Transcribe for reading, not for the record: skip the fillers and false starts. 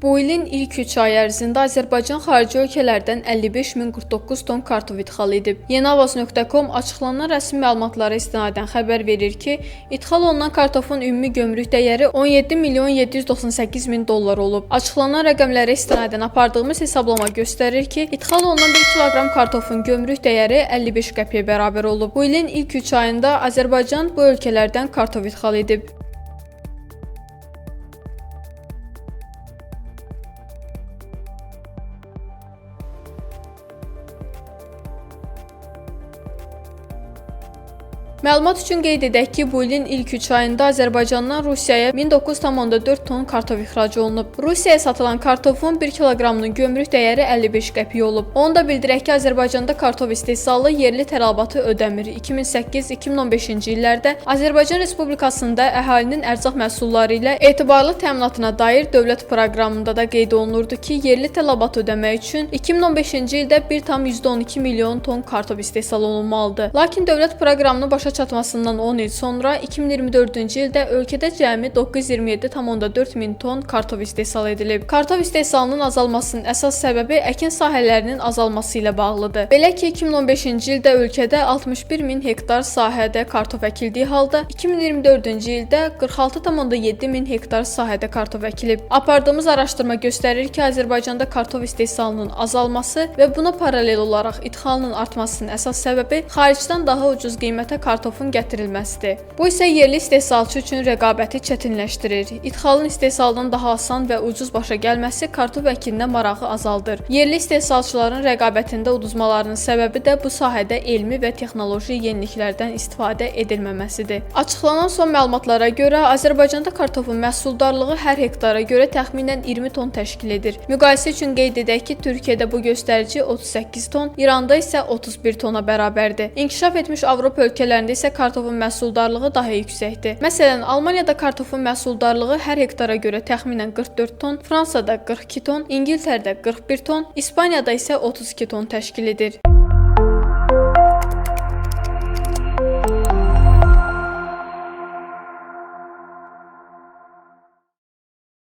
Bu ilin ilk 3 ay ərzində Azərbaycan xarici ölkələrdən 55.049 ton kartof idxal edib. Yeniavaz.com açıqlanan rəsmi məlumatlara istinadən xəbər verir ki, idxal olunan kartofun ümumi gömrük dəyəri 17.798.000 dollar olub. Açıqlanan rəqəmlərə istinadən apardığımız hesablama göstərir ki, idxal olunan 1 kiloqram kartofun gömrük dəyəri 55 qəpiyə bərabər olub. Bu ilin ilk 3 ayında Azərbaycan bu ölkələrdən kartof idxal edib. Məlumat üçün qeyd edək ki, bu ilin ilk 3 ayında Azərbaycandan Rusiyaya 19,4 ton kartof ixrac olunub. Rusiyaya satılan kartofun 1 kiloqramının gömrük dəyəri 55 qəpik olub. Onu da bildirək ki, Azərbaycanda kartof istehsalı yerli tələbatı ödəmir. 2008-2015-ci illərdə Azərbaycan Respublikasında əhalinin ərzaq məhsulları ilə etibarlı təminatına dair dövlət proqramında da qeyd olunurdu ki, yerli tələbat ödəmək üçün 2015-ci ildə 1,12 milyon ton kartof istehsal olunmalıdır. Lakin dövlət proqramını başa çatmasından 10 il sonra 2024-cü ildə ölkədə cəmi 927,4 min ton kartof istehsal edilib. Kartof istehsalının azalmasının əsas səbəbi əkin sahələrinin azalması ilə bağlıdır. Belə ki, 2015-ci ildə ölkədə 61 min hektar sahədə kartof əkildiyi halda 2024-cü ildə 46,7 min hektar sahədə kartof əkilib. Apardığımız araşdırma göstərir ki, Azərbaycanda kartof istehsalının azalması və buna paralel olaraq idxalının artmasının əsas səbəbi xaricdən daha ucuz qiymətə kartofun gətirilməsidir. Bu isə yerli istehsalçı üçün rəqabəti çətinləşdirir. İdxalın istehsaldan daha asan və ucuz başa gəlməsi kartof əkilinə marağı azaldır. Yerli istehsalçıların rəqabətində uduzmalarının səbəbi də bu sahədə elmi və texnoloji yeniliklərdən istifadə edilməməsidir. Açıqlanan son məlumatlara görə Azərbaycanda kartofun məhsuldarlığı hər hektara görə təxminən 20 ton təşkil edir. Müqayisə üçün qeyd edək ki, Türkiyədə bu göstərici 38 ton, İranda isə 31 tona bərabərdir. İnkişaf etmiş Avropa ölkələrində isə kartofun məhsuldarlığı daha yüksəkdir. Məsələn, Almaniyada kartofun məhsuldarlığı hər hektara görə təxminən 44 ton, Fransada 42 ton, İngiltərədə 41 ton, İspaniyada isə 32 ton təşkil edir.